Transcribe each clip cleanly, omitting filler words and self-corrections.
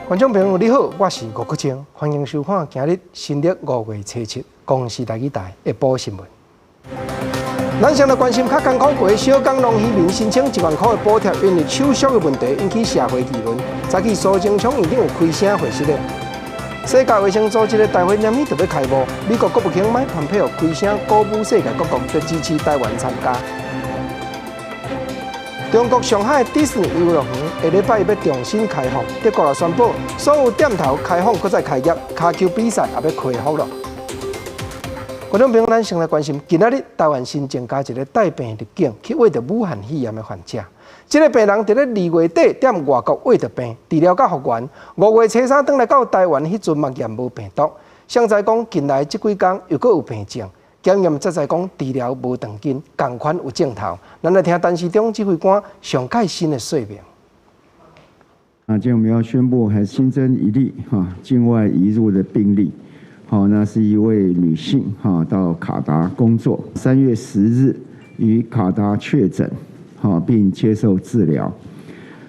观众朋友你好，我是吴国清，欢迎收看今日新历5月初7公视台语台下晡新闻。咱先来关心较艰苦过小港农渔民申请1万块的补贴，因为手续的问题引起社会议论。早起苏贞昌院长有开声回释的。世界卫生组织的大会年尾特别开幕，美国国务卿麦蓬佩奥开声鼓舞世界各国要支持台湾参加。中国上海迪士尼游乐园下礼拜要重新开放，德国也宣布所有店头开放，搁再开业，骹球比赛也要恢复了。观众朋友，咱先来关心，今仔日台湾新增加一个带病入境去挖着武汉肺炎的患者。这个病人伫咧2月底踮外国挖着病，治疗甲复原，5月初3转来到台湾，迄阵嘛验无病毒。现在讲近来这几天又搁有病症。检验才知讲治疗无长进，同款有症头。咱来听陈时中指挥官上盖新的说明。今天我们要宣布，还新增一例境外移入的病例。那是一位女性到卡达工作，3月10日于卡达确诊，并接受治疗。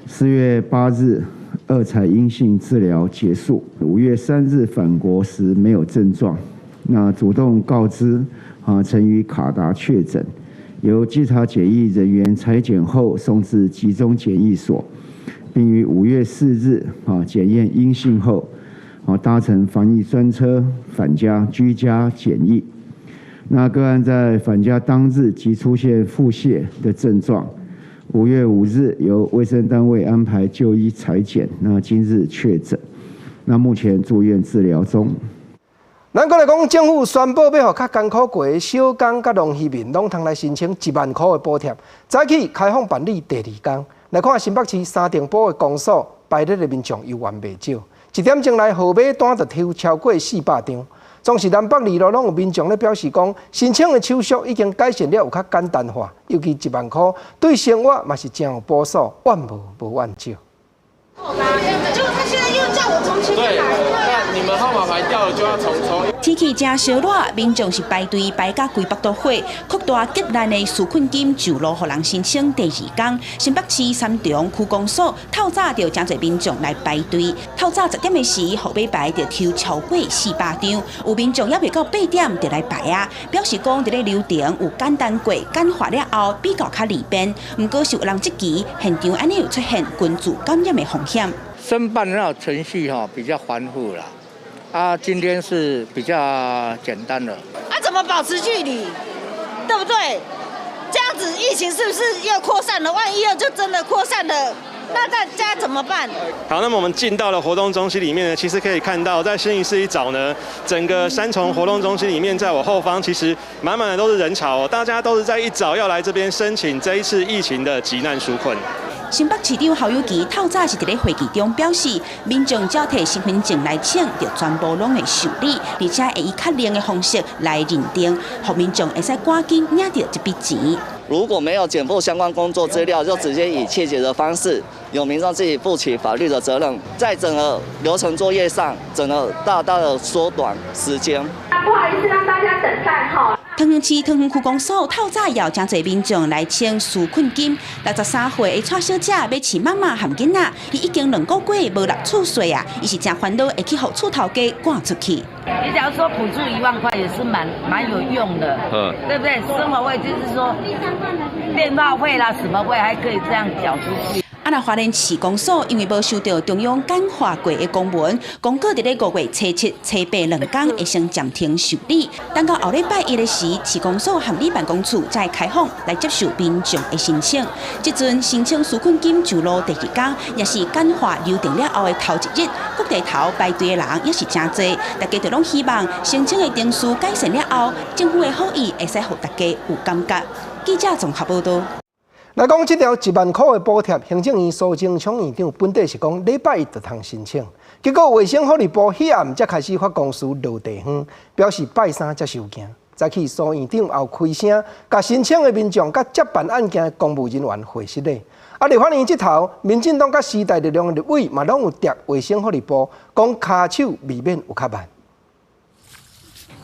4月8日2采阴性治疗结束。5月3日返国时没有症状。那主动告知曾于卡达确诊，由稽查检疫人员采检后送至集中检疫所，并于5月4日检验阴性后搭乘防疫专车返家居家检疫。那个案在返家当日即出现腹泻的症状，5月5日由卫生单位安排就医采检，那今日确诊，那目前住院治疗中。咱过来讲，政府宣布要互较艰苦过的小港甲农渔民，拢通来申请1万块的补贴。早起开放办理第2天，来看新北市三重埔的公所排列的民众犹原未少。1点钟来号码单就抽超过400张。总是南北2路拢有民众咧表示讲，申请的手续已经改善了，有较简单化，尤其1万块对生活嘛是真有补助，怨无怨少。结果他现在又叫我重新来。那你们号码牌掉了就要重抽。天气真烧热，民众是排队排甲规北都火，扩大极难的纾困金就路，互人申请第2天。新北市三重区公所透早就真侪民众来排队，透早10点的时，号码牌就抽超过400张，有民众还未到8点就来排啊，表示讲伫咧流程有简单过，简化了后比较较利便。不过是有人即期现场安尼有出现群组感染的风险。申办那种程序比较繁复啦，今天是比较简单的。怎么保持距离，对不对？这样子疫情是不是又扩散了？万一又就真的扩散了，那大家怎么办？好，那么我们进到了活动中心里面呢，其实可以看到，在新义市一早呢，整个三重活动中心里面，在我后方其实满满的都是人潮哦，大家都是在一早要来这边申请这一次疫情的急难纾困。新北市长侯友宜透早是伫咧会议中表示，民众只要摕身份证来请，就全部拢会受理，而且会以较灵的方式来认定，让民众会使赶紧领到这笔钱。如果没有减负相关工作资料，就直接以窃结的方式，由民众自己负起法律的责任，在整个流程作业上，整个大大的缩短时间。不好意思让大家等待哈。桃园市桃园区公所透早要真侪民众来请纾困金，63岁的蔡小姐要饲妈妈含囡仔，伊已经2个月无落厝睡啊，伊是真烦恼会去互厝头家赶出去。你假如说补助1万块也是蛮有用的，对不对？生活费就是说电话费啦、什么费还可以这样缴出去。那花莲市公所因为无收到中央简化过的公文，公告伫咧5月初7、初82天会先暂停受理。等到后礼拜1的时，市公所和里办公处再开放来接受民众的申请。即阵申请纾困金就路第2天，也是简化流程了后的头1日，各地头排队的人也是真多。大家都拢希望申请的程序改善了后，政府的好意会使互大家有感觉。记者综合报道。来讲这条1万块的补贴，行政院苏贞昌院长本地是讲礼拜1就通申请，结果卫生福利部迄暗才开始发公司落地方，表示拜3才收件。早起苏院长后开声，甲申请的民众、甲接办案件的公务人员会实咧。立法院这头，民进党甲时代力量的立委嘛，拢有调卫生福利部，讲骹手未免有较慢。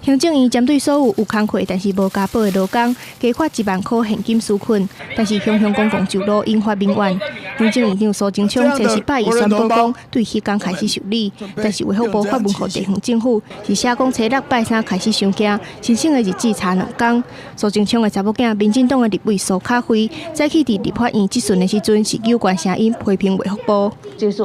行政院针对所有有工课但是无加保的劳工，加发1万块现金纾困，但是雄雄公共就路引发民怨。行政院长苏贞昌前18日宣布讲，对迄天开始受理，但是卫福部发文给地方政府，是写讲初6拜3开始上架，申请的日子差2天。苏贞昌的查某囝，民进党的立委苏卡辉，早起伫立法院质询的时阵，是有关声音批评卫福部。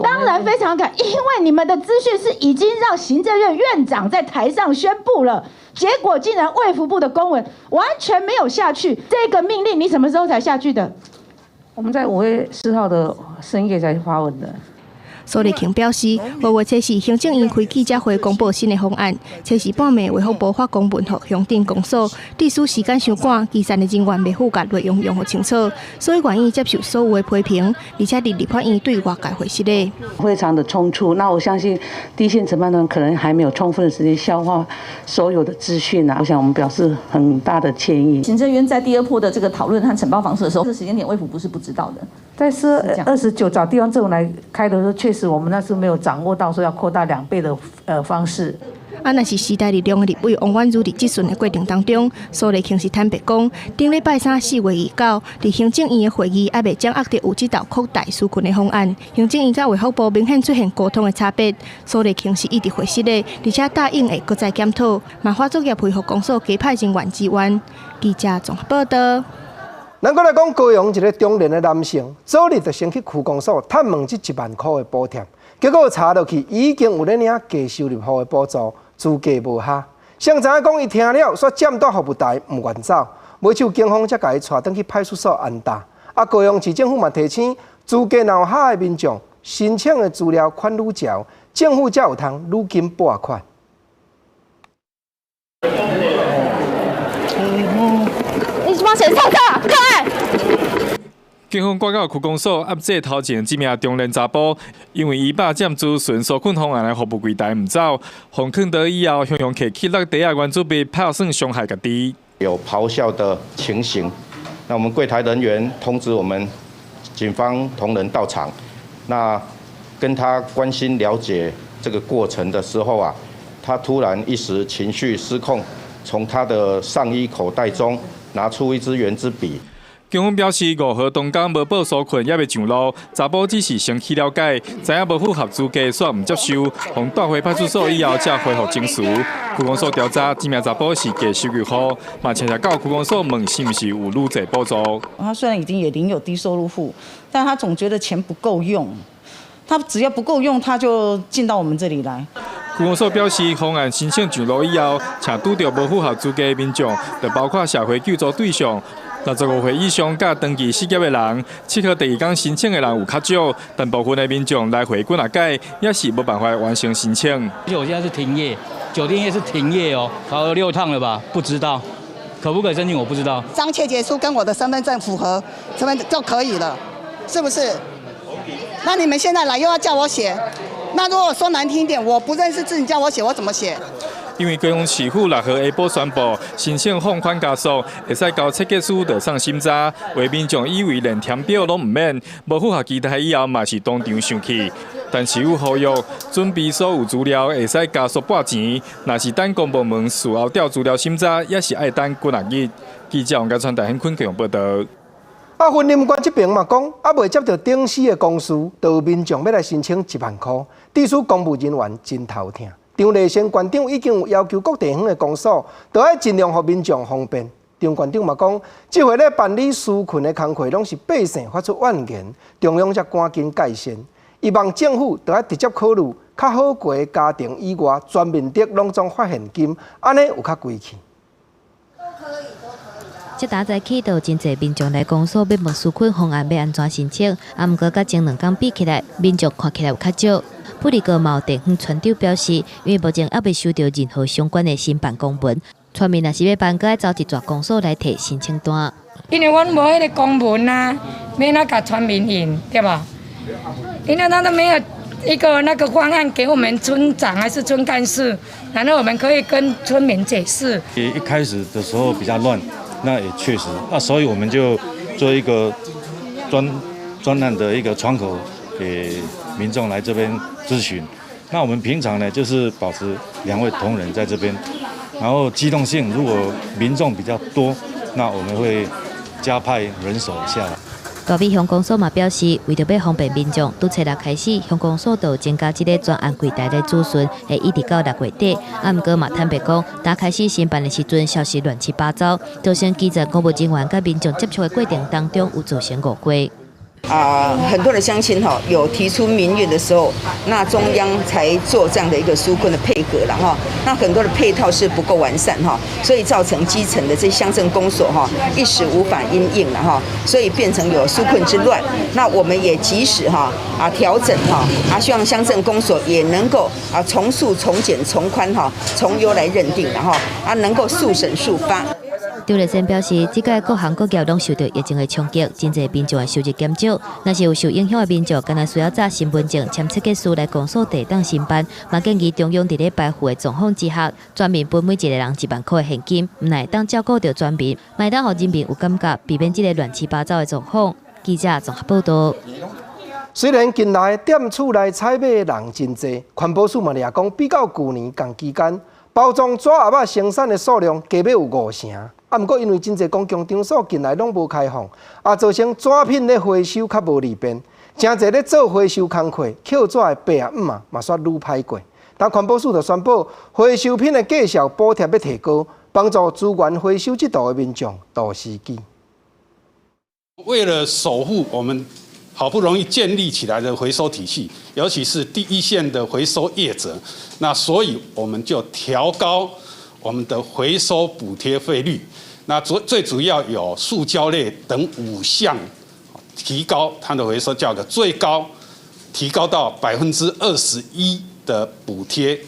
当然非常感，因为你们的资讯是已经让行政院院长在台上宣布了，结果竟然卫福部的公文完全没有下去。这个命令你什么时候才下去的？我们在5月4号的深夜才发文的。苏立庆表示，5月7日行政院开记者会公布新的方案，7时半暝卫福部发公文给乡镇公所，历史时间伤赶，基层的人员未负责内容用予清楚，所以愿意接受所有的批评，而且伫立法院对外界回释的。非常的冲突，那我相信第一线承办人可能还没有充分的时间消化所有的资讯啊，我想我们表示很大的歉意。行政院在第2波的这个讨论和呈报方式的时候，这个时间点卫福部是不知道的。在29找地方政府来开的时候，确实我们那时没有掌握到说要扩大2倍的方式。那是时代力量的立委王婉如伫质询的过程当中，苏立庆是坦白讲，顶礼拜3 4月29，伫行政院的会议还未掌握到有这道扩大纾困的方案。行政院甲卫福部明显出现沟通的差别，苏立庆是一直回释的，而且答应会再检讨，嘛发作业配合公所加派人员支援。记者综合报道。咱过来讲高雄一个中年的男性，早日就先去区公所探问这1万块的补贴，结果查落去已经有咧领低收入户的补助，资格无下。谁知影讲伊听了，说占大服务台唔愿走，尾手警方才甲伊带转去派出所安搭。高雄市政府嘛提醒，资格若有下的民众，申请的资料款愈少，政府才有通愈紧拨款。你帮谁上课？快！警方赶到区公所压制头前这名中年查甫，因为伊霸占资讯纾困方案的服务柜台唔走，互劝倒以后，向客去落地下原准备拍算伤害家己。有咆哮的情形，那我们柜台人员通知我们警方同仁到场，那跟他关心了解这个过程的时候啊，他突然一时情绪失控，从他的上衣口袋中拿出一支圆珠笔。警方表示，5号东港无报纾困，也未上路。查甫只是先去了解，知影无符合资格，煞唔接受，互带回派出所以后，才恢复警示。区公所调查，这名查甫是低收入户，嘛常常到区公所问是不是有愈济补助。他虽然已经也领有低收入户，但他总觉得钱不够用。他只要不够用，他就进到我们这里来。区公所表示，方案申请上路以后，且拄到无符合资格的民众，就包括社会救助对象。65岁以上甲登记失业的人，7号第2天申请的人有较少，但部分的民众来回滚改，也是无办法完成申请。而且我现在是停业，酒店业是停业哦，考了6趟了吧？不知道可不可以申请，我不知道。张切结书跟我的身份证符合，身份就可以了，是不是？那你们现在来又要叫我写，那如果说难听一点，我不认识字，你叫我写，我怎么写？因为高雄市府6号下晡宣布，申请放款加速，会使交设计师就送审查，为民众以为连填表拢唔免，无符合期待以后嘛是当场上去。但是有呼吁，准备所有资料会使加速拨钱，若是等公部门事后调资料审查，也是爱等几2日。记者王家川台很困强报道。婚姻官这边嘛讲，未接到顶司的公司，就有民众要来申请1万块，地属公务人员真头痛。张立宪县长已经有要求各地方的公所，都要尽量让民众方便。张县长嘛讲，这回咧办理纾困的工作，拢是百姓发出怨言，中央才赶紧改善。伊望政府都要直接考虑，较好过的家庭以外，全面的拢总发现金，安尼有较贵气。即打早起，就真侪民众来公所要问纾困方案要安怎申请，毋过甲前2天比起来，民众看起来有较少。普里哥毛地方村长表示，因为目前还未收到任何相关的申办公文，村民若是要办，阁要走一转公所来摕申请单。因为阮无迄个公文啊，要哪甲村民印，对吧？因为他都没有一个那个方案给我们村长还是村干事，然后我们可以跟村民解释。一开始的时候比较乱，那也确实所以我们就做一个专案的一个窗口给民众来这边咨询。那我们平常呢，就是保持2位同仁在这边，然后机动性如果民众比较多，那我们会加派人手下来。高美乡公所嘛表示，为着要方便民众，拄初六开始，乡公所就增加这个专案柜台的资讯，会一直到6月底。毋过嘛坦白讲，打开始申办的时阵，消息乱七八糟，造成基层公务人员甲民众接触的过程当中有造成误会。很多的乡亲有提出民怨的时候，那中央才做这样的一个纾困的配合了哈。那很多的配套是不够完善哈，所以造成基层的这些乡镇公所一时无法因应了哈，所以变成有纾困之乱。那我们也及时调整希望乡镇公所也能够从速、从简、从宽从优来认定然后能够速审速发。张立先表示，这届各行各业拢受到疫情的冲击，真侪民众的收入减少。若是有受影响的民众，敢若需要查身份证、签册结书来公所地当申办。嘛建议中央伫咧排付的状况之下，全民分每一个人1万块的现金，唔乃当照顾到全民，卖当互人民有感觉，避免这个乱七八糟的状况。记者综合报道。虽然近来店厝内采买的人真多，环保署嘛也讲，比较去年同期间，包装纸盒仔生产的数量加要有5成。啊，毋过因为真侪公共场所近来拢无开放，造成纸品咧回收较无利便，真侪咧做回收工课，扣纸的白盒嘛煞愈歹过。但环保署就宣布，回收品的价销补贴要提高，帮助资源回收制度的民众度时机。为了守护我们好不容易建立起来的回收体系，尤其是第一线的回收业者，那所以我们就调高我们的回收补贴费率。那最主要有塑胶类等5项，提高它的回收价格，最高提高到21%的补贴。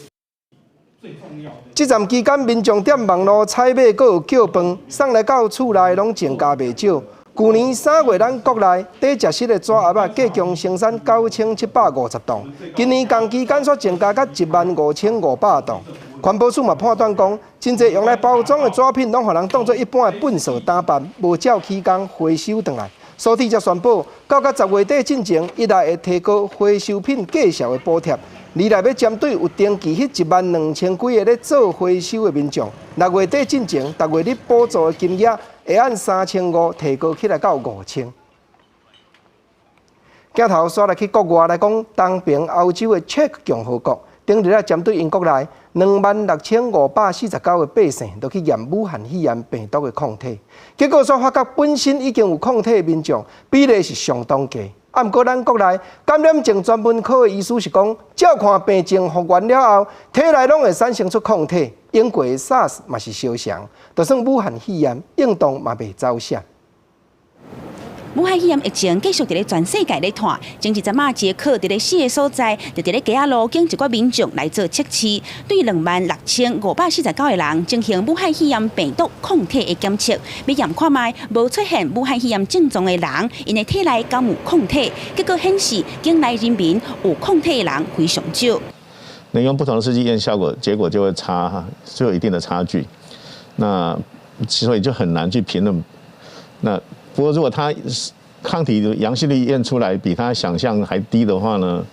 这站期间，民众踮网络采买，阁有叫饭，送来到厝内拢增加袂少。去年3月，咱国内底食室的纸盒仔计共生产9750栋，今年同期间却增加到15500栋。环保署嘛判断讲，真侪用来包装的纸品，拢互人当作一般的粪扫打包，无照期间回收回来。所以才宣布，到10月底进前，一来会提高回收品价销的补贴；二来要针对有登记迄12000几个咧做回收的民众，6月底进前，10月日补助的金额会按3500提高起来到5000。镜头刷来去国外来讲，东边欧洲的捷克共和国，顶日针对英国内26549个百姓，都去验武汉肺炎病毒的抗体，结果所发觉本身已经有抗体的民众比例是相当低。啊，不过咱国内感染症专门科的医师是讲，照看病症复原了后，体内拢会产生出抗体。英国的 SARS 嘛是相像，就算武汉肺炎，应当嘛袂走险。武汉肺炎疫情继续伫咧全世界咧传，前一阵仔捷克伫咧4个所在，就伫咧街仔路经一寡民众来做测试，对26549个人进行武汉肺炎病毒抗体的检测，要验看卖无出现武汉肺炎症状的人，因的体内敢有抗体，结果显示境内人民有抗体的人非常少。能用不同的试剂验效果，结果就会就有一定的差距。那所以就很难去评论。那不过如果他抗体的阳性率验出来比他想象还低的话呢，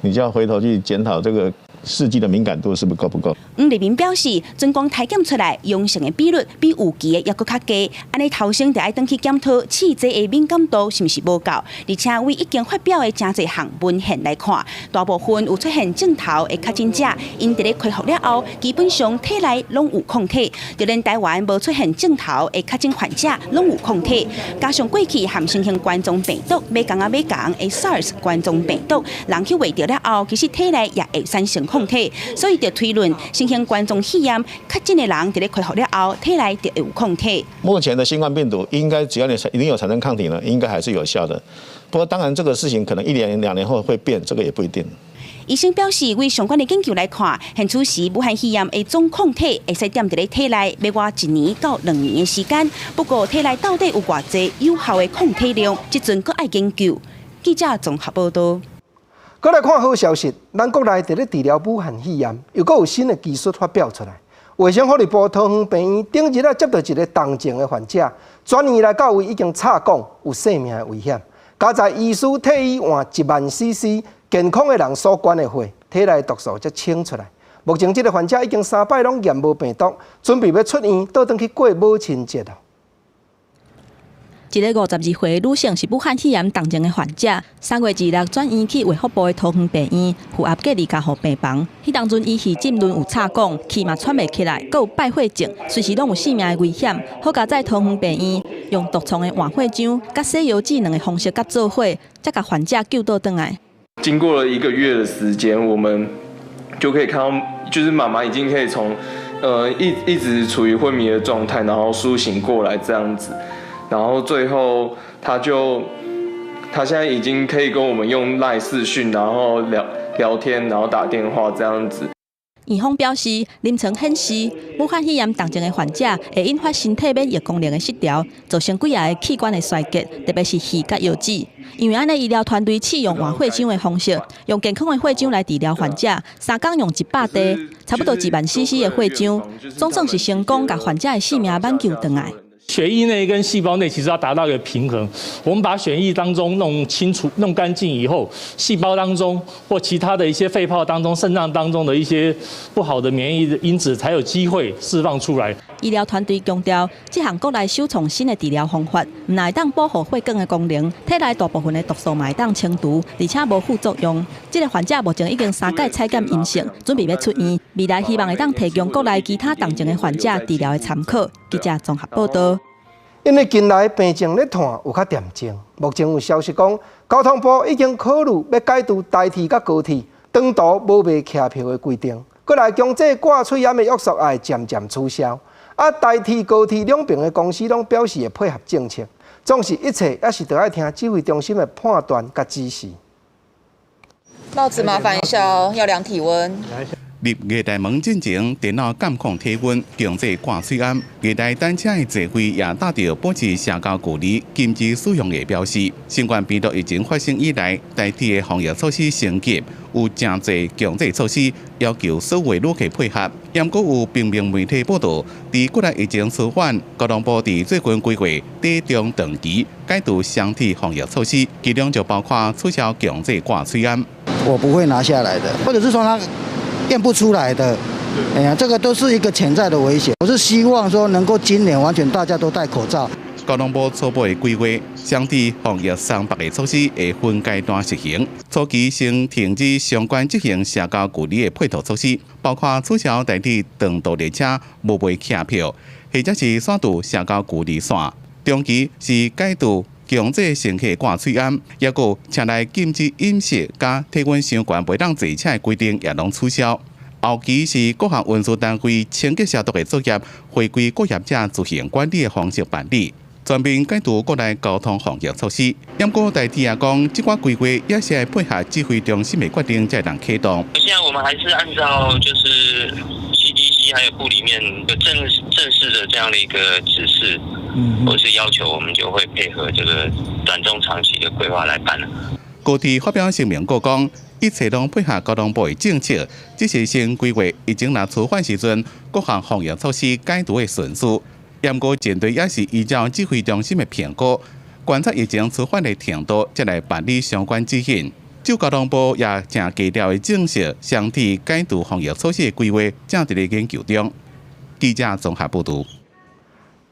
你就要回头去检讨这个试剂的敏感度是不是够不够。立明表示，准光体检出来阳性的比率比预期的也搁较低，安尼头先就要登去检讨试剂的敏感度是不是无够，而且为已经发表的真侪项文献来看，大部分有出现症头的确诊者，因伫咧恢复了后，基本上体内拢有抗体，就连台湾无出现症头的确诊患者拢有抗体，加上过去和新型冠状病毒要共的 SARS 冠状病毒，人去喂着了后，其实体内也会产生抗体，所以就推论新型冠状肺炎确诊的人伫咧恢复了后，体内就有抗体。目前的新冠病毒应该只要你已经有产生抗体呢，应该还是有效的。不过当然这个事情可能1年2年后会变，这个也不一定。医生表示，为相关的研究来看，现此时武汉肺炎的总抗体会使踮伫咧体内，要花1年到2年的时间。不过体内到底有偌济有效的抗体量，即阵阁爱研究。记者综合报道。再来看好消息，咱国内伫咧治疗武汉肺炎，又阁有新的技术发表出来。卫生福利部桃园病院顶日接到一个重症的患者，转移来到位已经插管，有性命的危险。加在医师替伊换10000cc 健康的人所管的血，体内毒素才清出来。目前这个患者已经3摆拢验无病毒，准备要出院，倒转去过母亲节了。一个52岁的女性是武汉肺炎重症的患者，3月26转院去卫福部的桃园病院，负压隔离加护病房。迄当阵伊是浸润有插管，气嘛喘袂起来，佫有败血症，随时拢有性命的危险。好佳在桃园病院用毒创的换血浆、甲洗油剂两个方式甲做伙，才甲患者救倒转来。经过了1个月的时间，我们就可以看到，就是妈妈已经可以从一直处于昏迷的状态，然后苏醒过来这样子。然后最后，他现在已经可以跟我们用 LINE 视讯，然后聊天，然后打电话这样子。院方表示，临床显示，武汉肺炎重症的患者会引发身体免疫功能的失调，造成几个器官的衰竭，特别是肺甲腰子。因为安尼医疗团队试用换血浆的方式，用健康的血浆来治疗患者，3天用100滴，差不多1万 CC 的血浆，总算是成功，把患者的性命挽救回来。血液内跟细胞内其实要达到一个平衡，我们把血液当中弄清楚、弄干净以后，细胞当中或其他的一些肺泡当中、肾脏当中的一些不好的免疫因子才有机会释放出来。医疗团队强调，这项国内首创新的治疗方法，唔但会当保护血管的功能，体内大部分的毒素嘛会当清除，而且无副作用。这个患者目前已经3届采检阴性，准备要出院，未来希望会当提供国内其他重症的患者治疗的参考。记者综合报道。因为近来病症咧喘有较严重，目前有消息讲，交通部已经考虑要改除台铁甲高铁长途无卖客票的规定，过来强制挂喙炎的约束也会渐渐取消。台铁、高铁两边的公司拢表示会配合政策，总是一切也是得爱听指挥中心的判断甲指示。帽子麻烦一下哦，要量体温。入业大门进前，电脑监控体温，强制挂喙炎。业大单车的座位也搭着保持社交距离、禁止使用的标示。新冠病毒疫情发生以来，台铁的防疫措施升级，有真侪强制措施，要求所有旅客配合。也过有平面媒体报道，伫国内疫情趋缓，交通部伫最近规划短中长期改除相体防疫措施，其中就包括取消强制挂喙炎。我不会拿下来的，或者是说他验不出来的，哎呀，这个都是一个潜在的危险。我是希望说能够今年完全大家都戴口罩。交通部初步的规划，相对防疫300个措施会分阶段实行。初期先停止相关执行社交距离的配套措施，包括取消台铁长途列车无卖客票，或者是删除社交距离线。中期是改除强制乘客挂喙炎，也有车内禁止饮食加体温相关袂当坐车的规定也拢取消。后期是各项运输单位清洁消毒的作业，回归各业者自行管理的方式办理。全面改除国内交通防疫措施。不过台铁也讲，这款规划也是要配合指挥中心的决定才能启动。现在我们还是按照就是CDC 还有部里面的正式的这样的一个指示，或是要求，我们就会配合这个短中长期的规划来办了。高铁发表声明，讲一切拢配合交通部的政策，只是先规划疫情若趋缓时阵，各项防疫措施改除的顺序。不过舰队也是依照指挥中心的评估，观察疫情趋缓的程度，才来办理相关指引。就交通部也正低调的证实，相体改除防疫措施的规划正伫咧研究中。记者综合报道。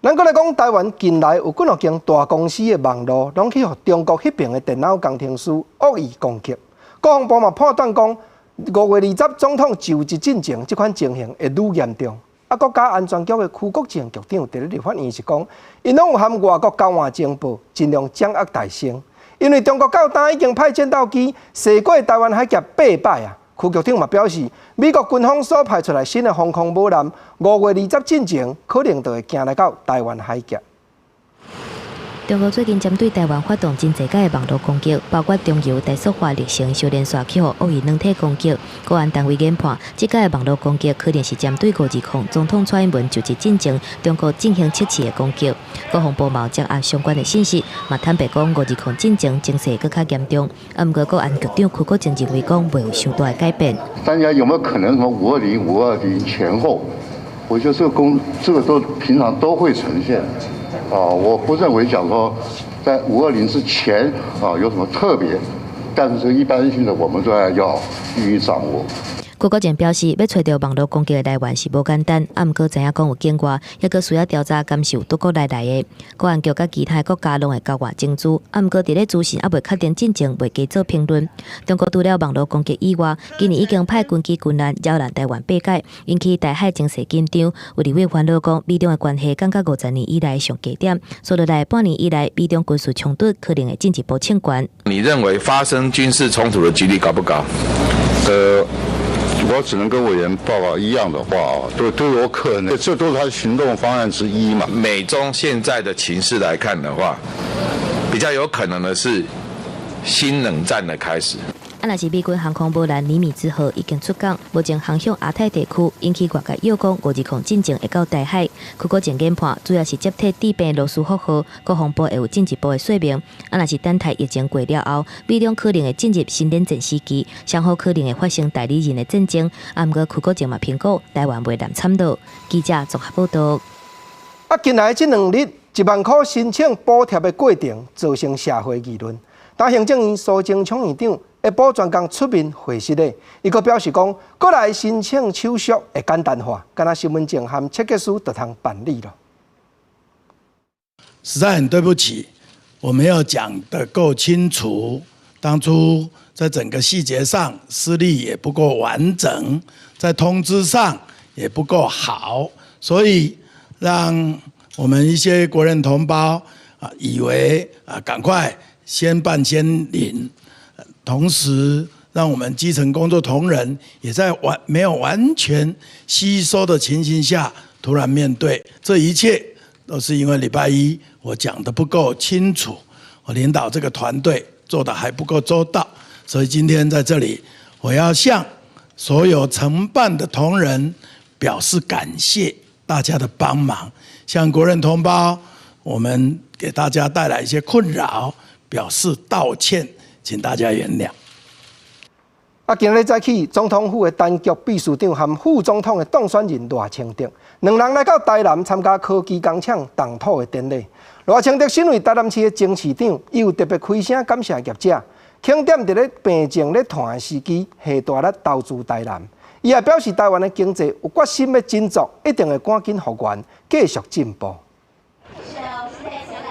咱搁来讲，台湾近来有几间大公司的网络，拢去互中国迄边的电脑工程师恶意攻击。国防部嘛判断讲，5月20总统就职进程，这款情形会愈严重。国家安全局的区国政局长伫咧立法院是讲，因拢有含外国交换情报，尽量掌握大声。因为中国到今已经派战斗机射过台湾海峡8摆啊。区局长嘛表示，美国军方所派出来新的防空母舰，5月20进前可能就会行来到台湾海峡。中国最近针对台湾发动真侪届的网络攻击，包括中油大塑化、立成、小连刷起恶意软体攻击。国安单位研判，这届的网络攻击可能是针对520总统蔡英文就职进程，中国进行测试的攻击。国防部嘛掌握相关的信息，嘛坦白讲520进程情势更较严重。不过国安局长区国政认为讲未有太大的改变。大家有没有可能什么520、520前后？我觉得这个都平常都会呈现。我不认为讲说在520之前有什么特别，但是一般性的我们都要予以掌握。郭国正表示，要找到网络攻击的来源是无简单，毋过知影讲有境外，抑阁需要调查感受多国来的。国安局甲其他国家拢会交换证据，毋过伫咧资讯还未确定进程，未加做评论。中国除了网络攻击以外，今年已经派军机军舰扰乱台湾八界，引起台海情势紧张。有立委烦恼讲，美中的关系降到50年以来上低点，说落来半年以来，美中军事冲突可能会进一步升悬。你认为发生军事冲突的几率高不高？我只能跟委员报告一样的话都有可能，这都是他的行动方案之一嘛。美中现在的情势来看的话，比较有可能的是新冷战的开始。若是美军航空母舰尼米兹号已经出港，目前航向亚太地区，引起外界诱讲520进程会到台海。区国前研判，主要是接替治病罗斯福号，国防部会有进一步的说明。若是等待疫情过了后，美中可能会进入新冷战时期，双方可能会发生代理人的战争。毋过区国前嘛评估台湾袂难参与。记者综合报道。近来这2日，1万块申请补贴的过程造成社会议论。但行政院苏贞昌院长下晡专工出面回释的，伊阁表示讲，过来申请手续会简单化，敢若身份证和切结书就通办理了。实在很对不起，我没有讲得够清楚，当初在整个细节上施力也不够完整，在通知上也不够好，所以让我们一些国人同胞以为赶快先办先领，同时让我们基层工作同仁也在没有完全吸收的情形下，突然面对这一切，都是因为礼拜一我讲得不够清楚，我领导这个团队做得还不够周到，所以今天在这里，我要向所有承办的同仁表示感谢大家的帮忙，向国人同胞，我们给大家带来一些困扰，表示道歉，请大家原谅。今日早起，总统府的单局秘书长和副总统的当选人赖清德，两人来到台南参加科技工厂动土的典礼。赖清德身为台南市的前市长，伊有特别开声感谢业者，轻点伫咧病症咧传的时机，下大力投资台南。伊也表示，台湾的经济有决心要振作，一定会赶紧复原，继续进步。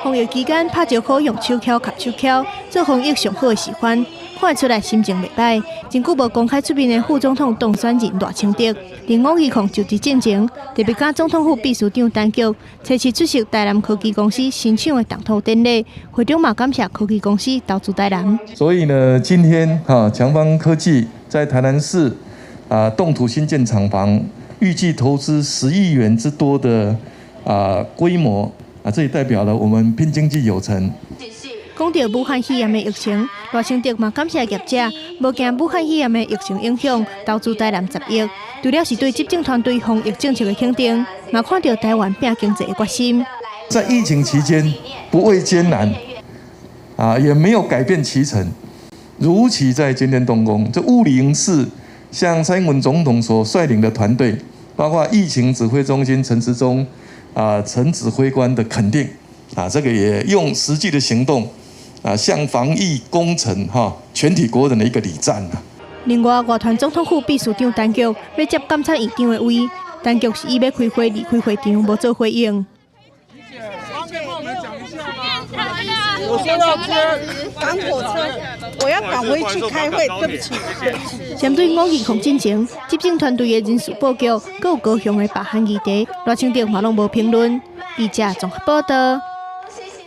防疫期间拍照可用手铐及手铐，做防疫上好的示范，看出来心情袂歹。真久无公开出面的副总统当选人赖清德，连520就职进前，特别甲总统府秘书长单局初次出席台南科技公司新厂的动土典礼，会中嘛感谢科技公司投资台南。所以呢，今天强邦科技在台南市动土新建厂房，预计投资10亿元之多的规模。这也代表了我们拼经济有成。讲到武汉肺炎的疫情，赖清德嘛感谢业者，无惊武汉肺炎的疫情影响，投资台南10亿。除了是对执政团队防疫政策的肯定，嘛看到台湾拼经济的决心。在疫情期间不畏艰难，也没有改变其成，如期在今天动工。这物理营是向蔡英文总统所率领的团队，包括疫情指挥中心陈时中。陈指挥官的肯定，这个也用实际的行动，向防疫工程全体国人的一个礼赞。另外，外团总统府秘书长单局要接监察院长的位，单局是伊要开会，离开会场无做回应。我说要接赶火车，我要赶回去开会，对不起。针对520进前，执政团队的人事布局，各有高雄的罢韩议题，赖清德嘛拢无评论。记者综合报道。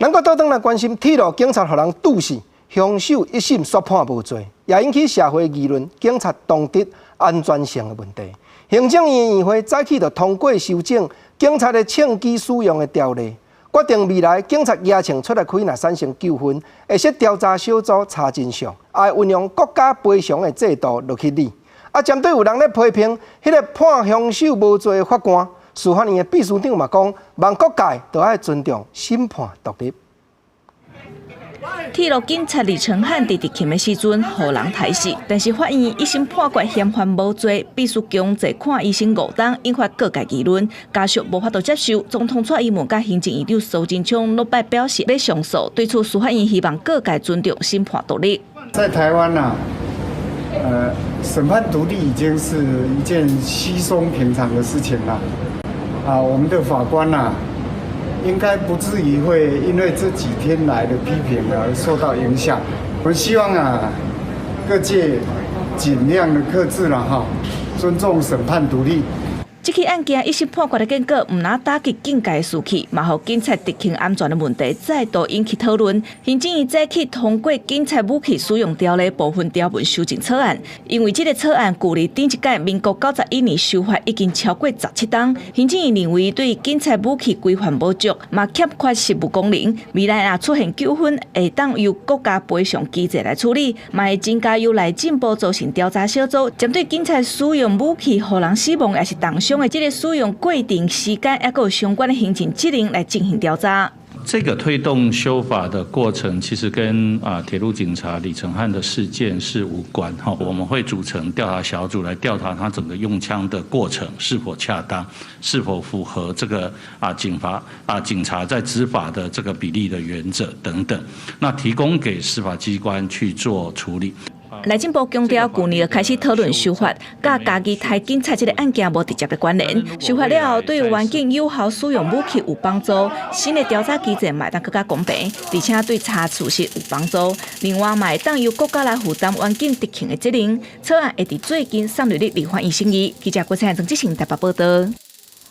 咱国倒转来关心铁路警察互人堵死，凶手一审宣判无罪，也引起社会议论警察道德安全性的问题。行政院议会早起就通过修正警察的枪支使用的条例。决定未来警察夜枪出来开，若产生纠纷，会设调查小组查真相，也会运用国家赔偿的制度落去理。针对有人咧批评迄个判凶手无罪的法官，司法院的秘书长嘛讲，望各界都要尊重审判独立。铁路警察李承翰伫执勤的时阵，互人抬死，但是法院一审判决嫌犯无罪，必须强制看医生5档，引发各界议论。家属无法度接受，总统蔡英文甲行政院长苏贞昌落摆表示要上诉。对此，司法院希望各界尊重审判独立。在台湾审判独立已经是一件稀松平常的事情了。我们的法官应该不至于会因为这几天来的批评而受到影响。我们希望各界尽量的克制了尊重审判独立。这起案件一审判决的结果，唔拿打击警界的士气，嘛互警察执勤安全的问题再度引起讨论。行政院再起通过警察武器使用条例部分条文修正草案，因为这个草案距离顶一届民国91年修法已经超过17冬。行政院认为对警察武器规范不足，嘛欠缺实务功能，未来若出现纠纷，会当由国家赔偿机制来处理，嘛会增加由内政部组成调查小组，针对警察使用武器互人死亡，也是重伤。这个使用规定时间，也有相关的行政责任来进行调查。这个推动修法的过程，其实跟铁路警察李承翰的事件是无关。我们会组成调查小组来调查他整个用枪的过程是否恰当，是否符合这个警察在执法的这个比例的原则等等，那提供给司法机关去做处理。内政部强调，去年就开始讨论修法，甲家己台警察这个案件无直接的关联。修法了后，对环境有效使用武器有帮助，新的调查机制嘛当更加公平，而且对查事实有帮助。另外，嘛会当由国家来负担环境执勤的责任。草案会伫最近3月立法院审议。记者郭灿郑志成台北报道。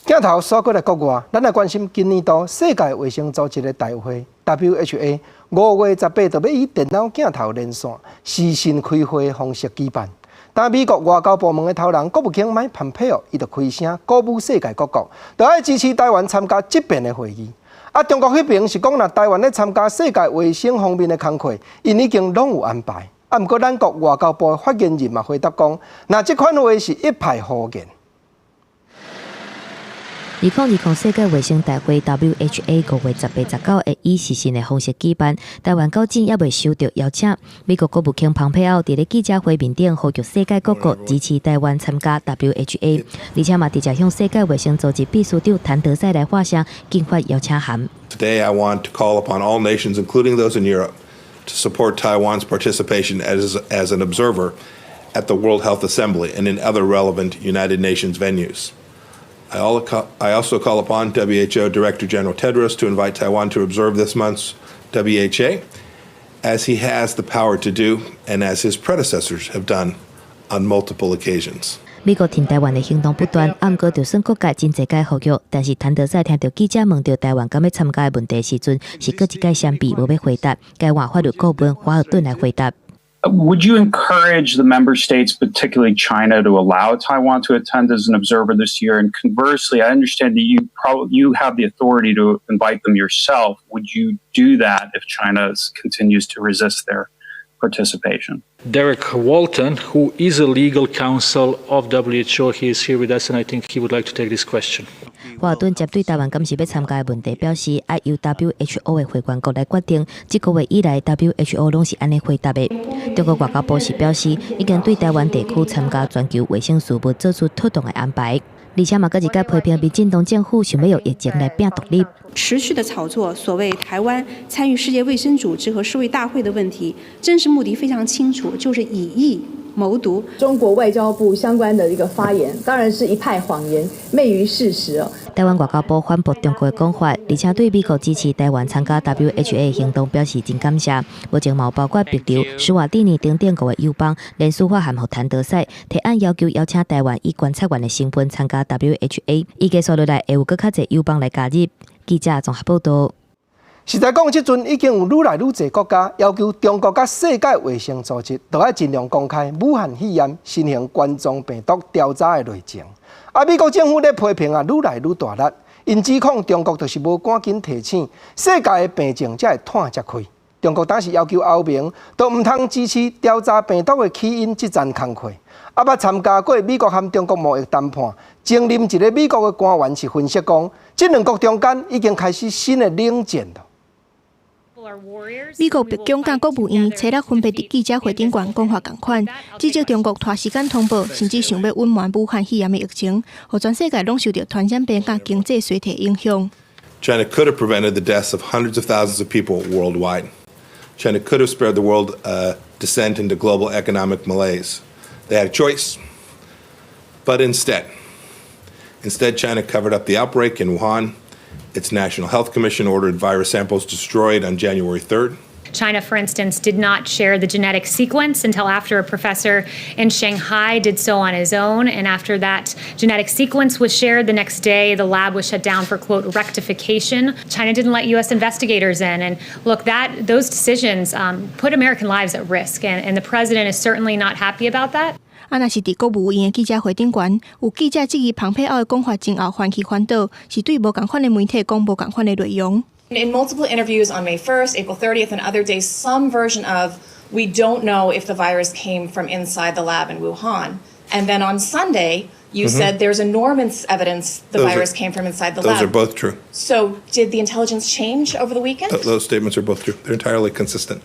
镜头刷过来国外，咱来关心今年度世界卫生组织的大会 （WHA） 5月18就要以电脑镜头连线、视讯开会的方式举办。但美国外交部门的头人国务卿麦蓬佩奥，伊就开声鼓舞世界各国，就要支持台湾参加这边的会议。中国迄边是讲，若台湾咧参加世界卫生方面的工作，因已经拢有安排。不过咱国外交部的发言人嘛回答讲，那这款话是一派胡言。2020世界卫生大会 WHA 5月18、19会以视讯的方式举办，台湾到今也未收到邀请。美国国务卿蓬佩奥伫咧记者会面顶呼吁世界各国支持台湾参加 WHA， 而且嘛直接向世界卫生组织秘书长谭德赛来发声，颁发邀请函。Today, I want to call upon all nations, including those in Europe, to support Taiwan's participation as an observer at the World Health Assembly and in other relevant United Nations venues. I also call upon WHO Director General Tedros to invite Taiwan to observe this month's WHA, as he has the power to do and as his predecessors have done on multiple occasions. 美国挺台湾的行动不断，不过就算各界真侪届呼吁，但是谭德赛听到记者问到台湾敢要参加的问题时阵，是搁一届闪避无要回答，该换法律顾问华尔顿来回答。Would you encourage the member states, particularly China, to allow Taiwan to attend as an observer this year? And conversely, I understand that you have the authority to invite them yourself. Would you do that if China continues to resist their participation? Derek Walton, who is a legal counsel of WHO, he is here with us, and I think he would like to take this question. 华盛顿针对台湾敢是要参加的问题表示，要由 WHO 的会员国来决定。这个月以来 ，WHO 拢是安尼回答的。中国外交部是表示，已经对台湾地区参加全球卫生事务做出妥当的安排。而且嘛，搁一个批评民进党政府想要用疫情来拼独立。持续的炒作所谓台湾参与世界卫生组织和世卫大会的问题，真实目的非常清楚，就是以疫谋独。中国外交部相关的一个发言，当然是一派谎言，昧于事实哦。台湾外交部反驳中国的讲法，而且对美国支持台湾参加 WHA 行动表示真感谢。目前嘛有包括秘书、施瓦蒂尼等5个友邦联署法函予谭德赛，提案要求邀请台湾以观察员的身份参加 WHA， 预计接落来会有更较侪友邦来加入。记者综合报道。实在讲，即阵已经有愈来愈侪国家要求中国甲世界卫生组织都要尽量公开武汉肺炎新型冠状病毒调查的内情。美国政府咧批评愈来愈大力，因指控中国就是无赶紧提醒世界的病症才会摊才开。中国当时要求欧盟都唔通支持调查病毒的起因这站工作。捌参加过美国和中国贸易谈判，曾任一个美国的官员是分析讲，这两国中间已经开始新的冷战了。美国白宫甲国务院初日分别伫记者会顶悬讲话同款，指责中国拖时间通报，甚至想要隐瞒武汉肺炎的疫情，互全世界拢受到传染病甲经济衰退影响。China could have prevented the deaths of hundreds of thousands of people worldwide. China could have spared the world descent into global economic malaise. They had a choice, but instead, China covered up the outbreak in Wuhan. Its National Health Commission ordered virus samples destroyed on January 3rd. China, for instance, did not share the genetic sequence until after a professor in Shanghai did so on his own. And after that genetic sequence was shared, the next day the lab was shut down for, quote, rectification. China didn't let U.S. investigators in. And look, those decisions put American lives at risk. And the president is certainly not happy about that. 若是伫国务院的记者会顶悬，有记者质疑蓬佩奥的讲法前后反其反倒，是对无共款的媒体讲无共款的内容。In multiple interviews on May 1st, April 30th, and other days, some version of, we don't know if the virus came from inside the lab in Wuhan. And then on Sunday, you said there's enormous evidence the virus came from inside the lab. Those are both true. So did the intelligence change over the weekend? Those statements are both true. They're entirely consistent.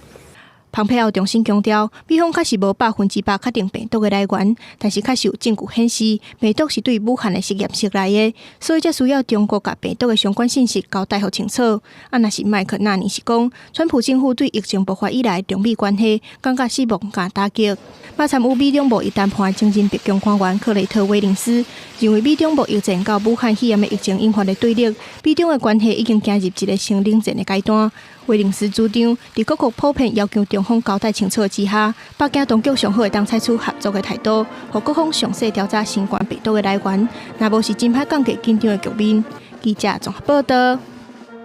蓬佩奥重新强调，美方确实无100%确定病毒的来源，但是确实有证据显示病毒是对武汉的实验室来的，所以才需要中国把病毒的相关信息交代互清楚。若是麦克纳尼是讲，川普政府对疫情爆发以来中美关系感觉失望加打击。马参与美中部一谈判精神特工官员克雷特威廉斯认为，美中部疫情到武汉肺炎的疫情引发的对立，美中的关系已经进入一个先冷战的阶段。威廉斯主张，在各国普遍要求中方交代清楚之下，北京当局上好会当采取合作的态度，让各方详细调查新冠病毒的来源，若无是真歹降低紧张的局面。记者综合报道。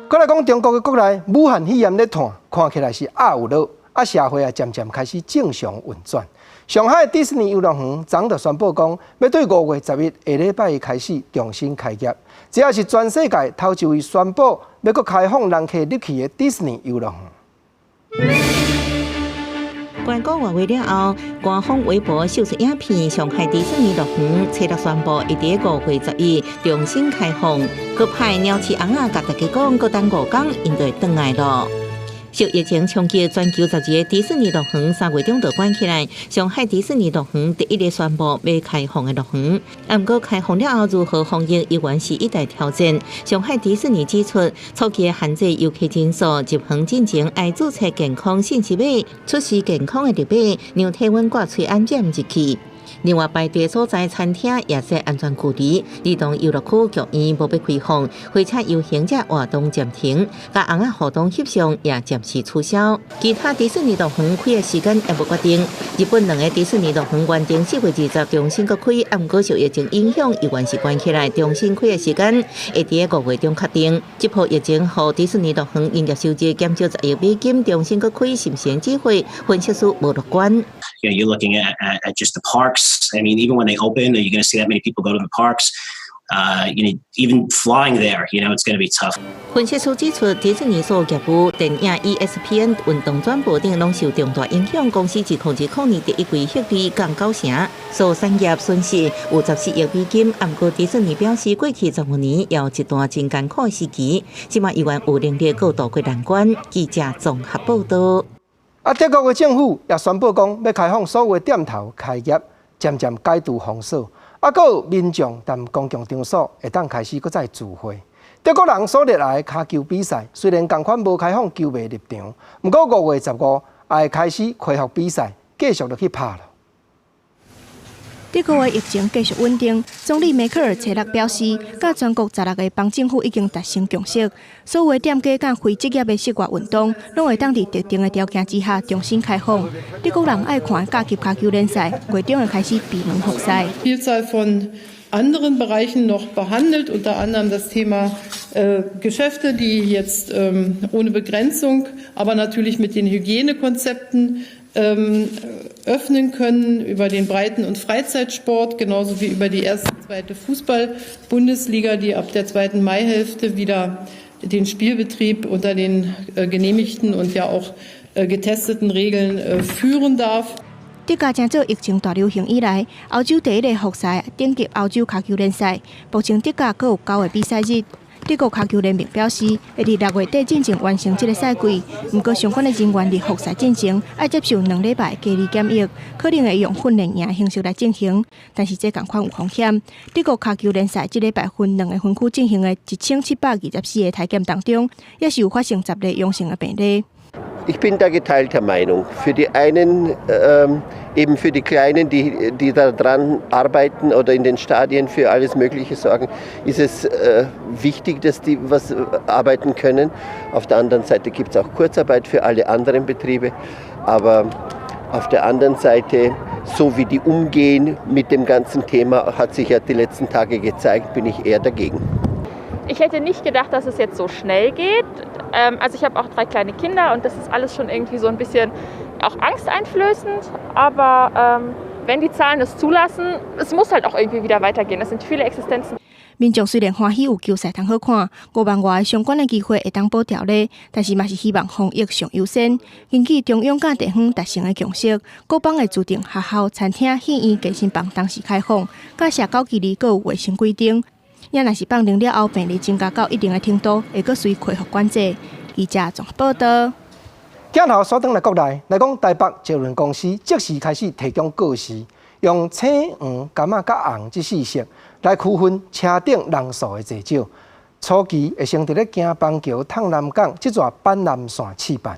再来讲中国的国内武汉肺炎咧探，看起来是压有落，社会渐渐开始正常运转。上海迪士尼游乐园昨就宣布讲，要对5月11日下礼拜开始重新开业，这也是全世界头一位宣布要搁开放人客入去的迪士尼游乐园。官告完会了后，官方微博秀出影片，上海迪士尼乐园初六宣布，会伫5月11日重新开放，佮派鸟鼠翁甲大家讲，佮等5天，因就会转来咯。受疫情冲击，全球12个迪士尼乐园3月中就关起来。上海迪士尼乐园第一日宣布要开放的乐园，不过开放了后如何防疫依然是一大挑战。上海迪士尼指出，初期限制游客人数，入园进前爱注册健康信息码，出示健康的日码，让体温挂吹安检入去。另外，排队所在餐厅也设安全距离，儿童游乐区剧院无被开放，火车游行者活动暂停，甲翁仔活动翕相也暂时取消。其他迪士尼乐园开的时间也无决定。日本2个迪士尼乐园原定4月20日重新搁开，不过受疫情影响，依然是关起来。重新开的时间会伫5月中确定。这波疫情后，迪士尼乐园营业收支减少10亿美金，重新搁开是不是机会？分析师无乐观。You're looking at just the parks. I mean, even when they open, are you going to see that many people go to the parks? Even flying there, it's going to be tough. 分析师指出，迪士尼所业务电影 ESPN 运动转播等拢受重大影响。公司自2020年第一季获利降9%，所产业损失有14亿美金。不过迪士尼表示，过去15年有一段真艰苦的时期，即卖依然有能力度过难关。记者综合报道。德国的政府也宣布讲，要开放所有店头开业，渐渐解除封锁。还有民众但公共场所会当开始搁再聚会。德国人所热爱的骹球比赛，虽然同款无开放球迷入场，不过5月15日也会开始恢复比赛，继续落去拍了。德国的疫情继续稳定，总理梅克尔初六表示，甲全国16个邦政府已经达成共识，所有的店家甲非职业的室外运动，拢会当伫特定的条件之下重新开放。德国人爱看甲级骹球联赛，月中会开始闭门复赛。Vielzahl von anderen Bereichen noch behandelt, unter anderem das Thema Geschäfte, die jetzt ohne Begrenzung, aber natürlich mit den Hygienekonzepten öffnen können, über den Breiten- und Freizeitsport, genauso wie über die erste und zweite Fußball-Bundesliga, die ab der zweiten Maihälfte wieder den Spielbetrieb unter den genehmigten und ja auch getesteten Regeln führen darf. 德甲正做疫情大流行以来，欧洲第一个复赛顶级欧洲骹球联赛，目前德甲各有9个比赛日。德国骹球联盟表示，会伫6月底进行完成这个赛季。不过，相关的人员伫复赛进前要接受2礼拜隔离检疫，可能会用训练营的形式来进行。但是这同款有风险。德国骹球联赛这礼拜分2个分区进行的1724个体检当中，也是有发生10例阳性的病例。Ich bin da geteilter Meinung. Für die einen, eben für die Kleinen, die da dran arbeiten oder in den Stadien für alles Mögliche sorgen, ist es wichtig, dass die was arbeiten können. Auf der anderen Seite gibt es auch Kurzarbeit für alle anderen Betriebe. Aber auf der anderen Seite, so wie die umgehen mit dem ganzen Thema, hat sich ja die letzten Tage gezeigt, bin ich eher dagegen. Ich hätte nicht gedacht, dass es jetzt so schnell geht. Also ich habe auch 3 kleine Kinder und das ist alles schon irgendwie so ein bisschen auch angsteinflößend. Aber wenn die Zahlen es zulassen, es muss halt auch irgendwie wieder weitergehen. Es sind viele Existenzen. 民众虽然欢喜有球赛通好看，5万外的相关的机会会当补条例，但是嘛是希望防疫上优先。根据中央甲地方达成的共识，各邦会注定学校、餐厅、戏院、健身房当时开放，甲社交距离各有卫生规定。也若是放零了后，病例增加到一定的程度，会阁随恢复管制。记者综合报道。镜头锁定来国内，来讲台北捷运公司即时开始提供告示，用青、黄、柑仔、甲红这4色来区分车顶人数的多少。初期会先伫咧京邦桥、趟南港这座板南线试办。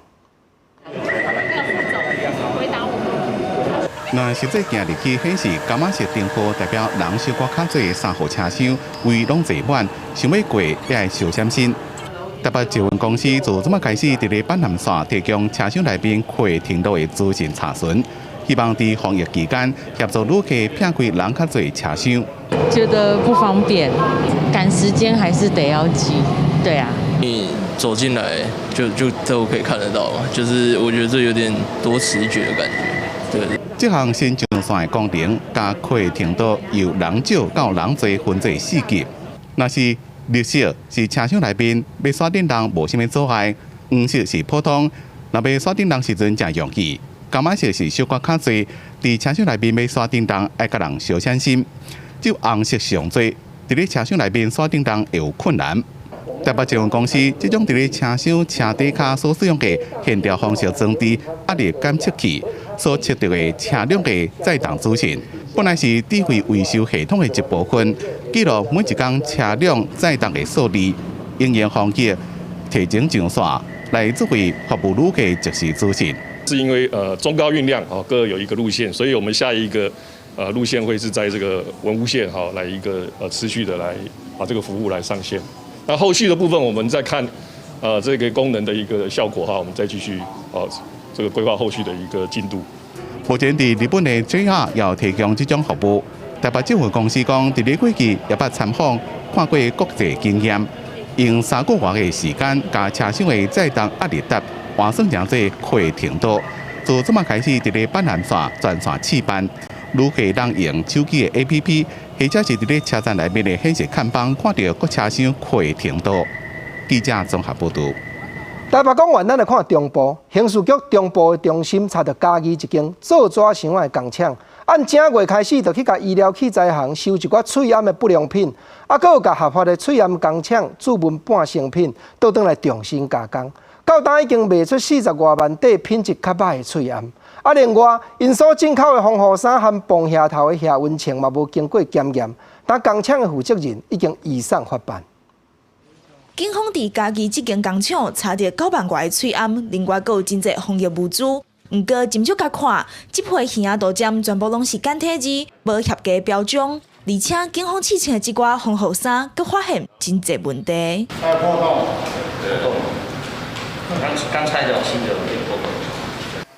若实际行入去显示，柑仔色灯泡代表人小可较侪3号车厢，位拢坐满，想要过也要小小心。台北捷运公司自这么开始，伫咧板南线提供车厢内面可停留的资讯查询，希望在防疫期间协助旅客避开人较侪车厢。觉得不方便，赶时间还是得要挤，对啊。你走进来就都可以看得到嘛，就是我觉得这有点多此一举的感觉，对。这项新捷运线的功能，加可停到由人少到人多分做4级。若是绿色是车厢内面要刷电人无啥物阻碍，黄色是普通，若要刷电人时阵才容易。柑仔色是小可较侪，伫车厢内面要刷电人爱甲人小小心。只有红色上侪，伫咧车厢内面刷电人会有困难。台北捷运公司这种伫咧车厢车底下所使用的线条方式装置压力监测器，所测到的车辆的载重资讯，本来是智慧维修系统的一部分，记录每一天车辆载重的数字，应用防疫提前上线来作为服务旅客即时资讯。是因为中高运量各有一个路线，所以我们下一个路线会是在这个文湖线来一个持续的来把这个服务来上线。那后续的部分我们再看这个功能的一个效果我们再继续这个规划后续的一个进度。目前伫日本的 JR 要提供这种服务，台北捷运公司讲，伫咧过去也捌参访看过国际经验，用3个月的时间，将车厢的载重压力达换算成这可停度。自这么开始，伫咧板南线全线试办，旅客当用手机的 APP。或者是伫咧车站内面的显示看板，看到各车厢可停度。记者综合报道。台北公园，咱来看中部刑事局中部的中心查到嘉义一间做纸箱的工厂，按正月开始就去甲医疗器材行收一寡翠暗的不良品，佫有甲合法的翠暗工厂注文半成品，倒转来重新加工。到当已经卖出40多万底品质较歹的翠暗。另外，因所进口的防护衫和绑下头的下温枪嘛无经过检验，但工厂的负责人已经移送法办。警方伫嘉义这间工厂查到9万块的翠暗，另外还有真侪防疫物资。不过斟酌甲看，这批鱼仔刀尖全部拢是简体字，无合格标章，而且警方试穿的这寡防护衫，佮发现真侪问题。刚拆掉新的有点破洞。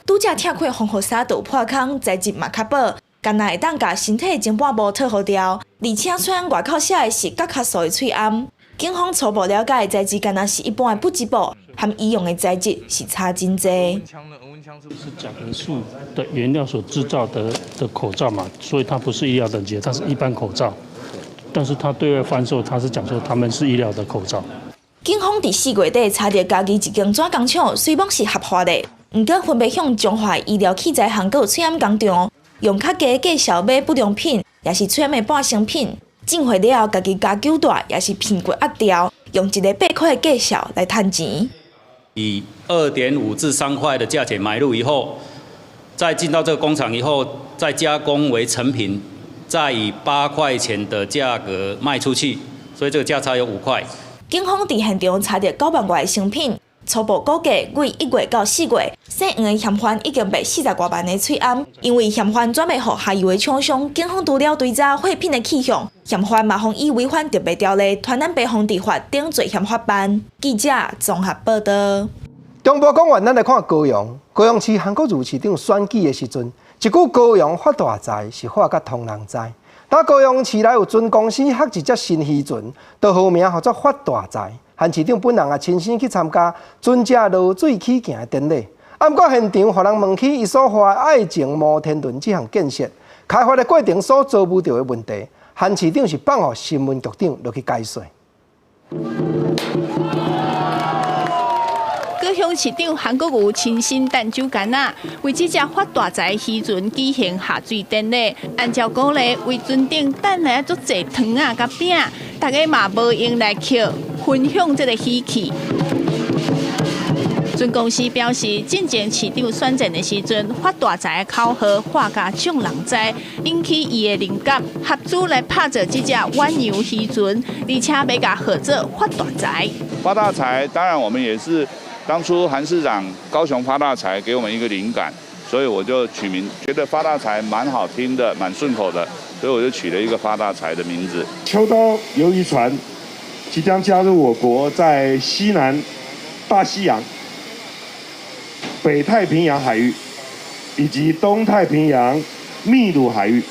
拄则拆开防护衫有破孔，材质嘛较薄，干那会当甲身体前半部脱好掉，而且虽然外口写的是甲较素的翠暗，警方初步了解材质干那是一般的不织布，和医用的材质是差真侪。是甲壳素的原料所制造的口罩嘛，所以它不是医疗等级，它是一般口罩。但是它对外贩售，它是讲说他们是医疗的口罩。警方伫4月底查到嘉义一间纸工厂，虽然是合法的，不过分别向中华医疗器材行佮有翠暗工厂用较低的价销买不良品，也是翠暗的半成品。进货了后，家己加9大，也是骗过压掉，用一个8块的价销来赚钱。以2.5至3块的价钱买入以后，再进到这个工厂以后，再加工为成品，再以8块钱的价格卖出去，所以这个价差有5块。警方伫现场查到9万块的成品，初步估计，为1月到4月，姓黄的嫌犯已经被40多万的催案，因为嫌犯转卖予下游的厂商，警方除了追查货品的去向，嫌犯嘛妨以违反特别条例，传染病防治法等罪嫌法办。记者综合报道。中部讲完，咱来看高雄。高雄市韩国瑜市长选举的时阵，一句高雄发大财是话甲通人知。当高雄市内有准公司合一只新渔船，都号名叫做发大财。韩市长本人也亲身去参加船只落水起行的典礼。不过现场互人问起伊所画的爱情摩天轮这项建设开发的过程所遭遇到的问题，韩市长是放予新闻局长落去解说。高雄市长韩国瑜亲身弹酒干仔，为这只发大财渔船举行下水典礼。按照鼓励，为船顶等来足济汤啊甲饼，大家嘛无用来捡，分享这个喜气。船公司表示，进前市长选战的时阵，发大财的口号画甲众人知，引起伊的灵感，合资来拍造这只远洋渔船，而且要甲合作发大财。发大财，当然我们也是当初韩市长高雄发大财给我们一个灵感，所以我就取名，觉得发大财蛮好听的，蛮顺口的，所以我就取了一个发大财的名字。秋刀游渔船即将加入我国在西南大西洋、北太平洋海域以及东太平洋秘鲁海域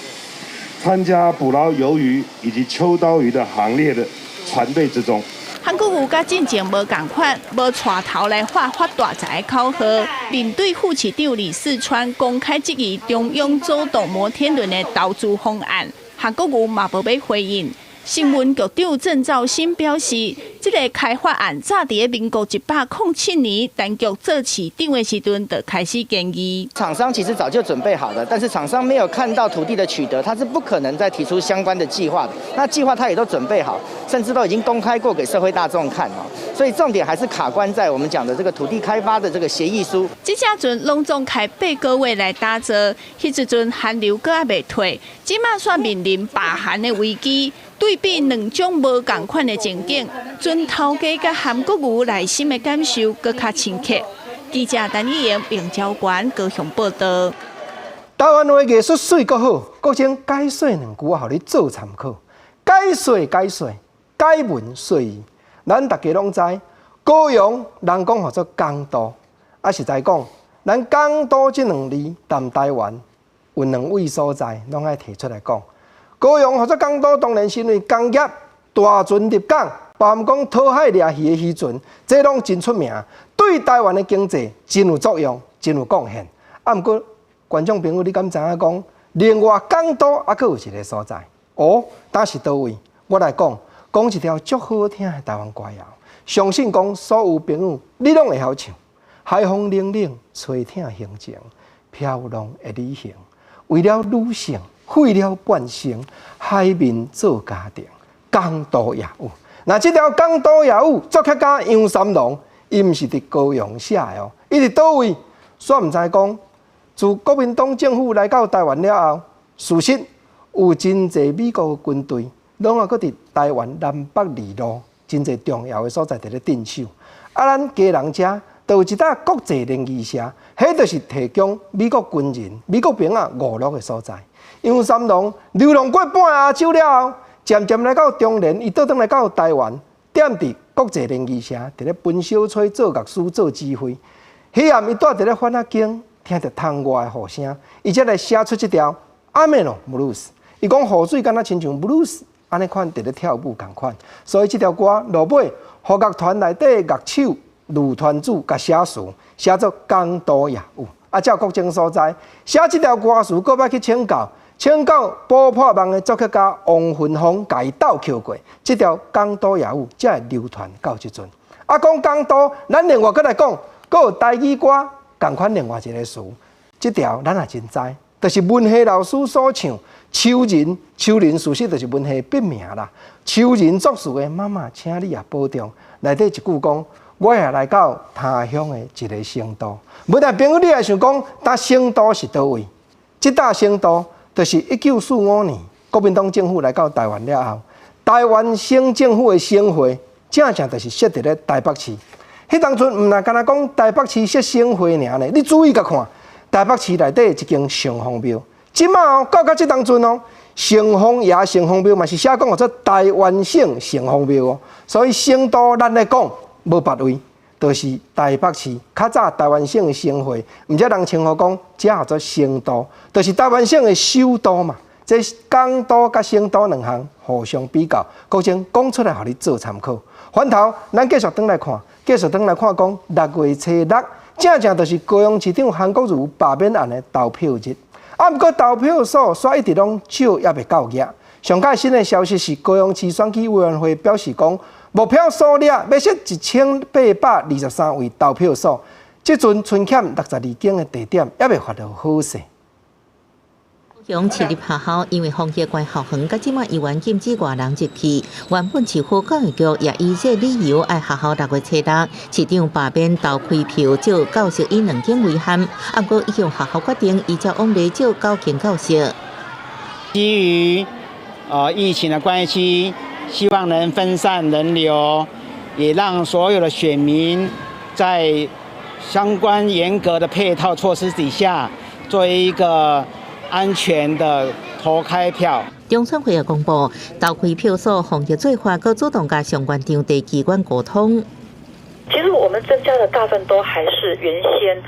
参加捕捞鱿鱼以及秋刀鱼的行列的船队之中。韩国瑜甲进前无共款，无带头来发大财的口号。面对副市长李四川公开质疑中央主导摩天轮的投资方案，韩国瑜嘛无要回应。新闻局长郑兆新表示，这个开发案早伫民国107年当局做市长的时阵就开始建议。厂商其实早就准备好了，但是厂商没有看到土地的取得，他是不可能再提出相关的计划的。那计划他也都准备好，甚至都已经公开过给社会大众看哦。所以重点还是卡关在我们讲的这个土地开发的这个协议书。这只船拢总开8个月来打造，迄时阵寒流阁还未退，即马煞面临罢韩的危机。对比两种无同款的情景，船头家甲韩国瑜内心的感受搁较深刻。记者陈以莹、并交关高雄报道。台湾的艺术水阁好，国情解说2句啊，互你做参考。解说，解文说义，咱大家拢知，高雄人讲叫做港都，啊实在讲，咱港都这2字，谈台湾有2位所在，拢爱提出来讲。高雄或者港都当然是因为工业大船入港，包含讲讨海掠鱼的渔船，这拢真出名，对台湾的经济真有作用，真有贡献。不过观众朋友，你敢知影讲，另外港都还佫有一个所在？哦，那是倒位？我来讲一条足好听的台湾歌谣，相信讲所有朋友你拢会晓唱。海风冷冷，吹艇行情，飘浪的旅行，为了女性。费了半生，海面做家庭，港都也有。那这条港都也有，作曲家杨三郎，伊毋是伫高雄写的哦，伊伫倒位？煞毋知讲，自国民党政府来到台湾了后，事实有真侪美国军队，拢啊搁伫台湾南北二路真侪重要的所在伫咧镇守。咱家人遮都有一搭国际联谊社，迄就是提供美国军人、美国兵啊娱乐的所在。杨三郎流浪过半亚洲了后，渐渐来到中年，伊倒转来到台湾，踮伫国际联谊社，伫咧分小吹、做乐师、做指挥。迄暗伊住伫咧番仔间，听着窗外的雨声，伊才来写出这条《阿妹咯布鲁斯》。伊讲雨水敢若亲像布鲁斯，安尼款伫咧跳舞共款。所以这条歌落尾，互乐团内底乐手女团主甲写词，写作港都也有。照国情所在，写这条歌词，搁要去请教。请教捕破网的作曲家王云峰，甲伊斗扣过，这条港都也有，才会流传到即阵。讲港都，咱另外搁来讲，搁有台语歌，共款另外一个词，这条咱也真知，就是文学老师所唱。秋人事实就是文学笔名啦。秋人作词的妈妈，请你也保重。内底一句讲，我也来到他乡的一个成都。无但朋友，你也想讲，搭成都是倒位？这搭成都。就是1945年，国民党政府来到台湾了后，台湾省政府的省会，正就是设伫咧台北市。迄当阵毋但干那讲台北市设省会尔呢，你注意甲看，台北市内底一间城隍庙，即马哦，到即当阵哦，城隍庙嘛是写讲做台湾省城隍庙哦，所以省都咱来讲无别位。就是台北市较早台湾省的省会，毋则人称呼讲，这叫做省都，就是台湾省的首都嘛。这港都甲省都两项互相比较，高先讲出来，互你做参考。反头，咱继续转来看，讲6月初6，正就是高雄市长韩国瑜罢免案的投票日。毋过投票所煞一直拢少，也未到额。上届新的消息是，高雄市选举委员会表示讲。目标数量要设1823位投票所，即阵剩欠62间的地点，也未发到好势。高雄市立学校因为防疫关校园，甲即马医院禁止外人入去，原本市府教育局也以这理由，爱学校6月初6市长罢免投开票照教室以2间为限，不过已经学校决定依照往例照9间教室。基于疫情的关系。希望能分散人流，也让所有的选民在相关严格的配套措施底下，做一个安全的投开票。中选会也公布，投开票所防疫做法，佮主动甲相关场地机关沟通。其实我们增加的大部分都还是原先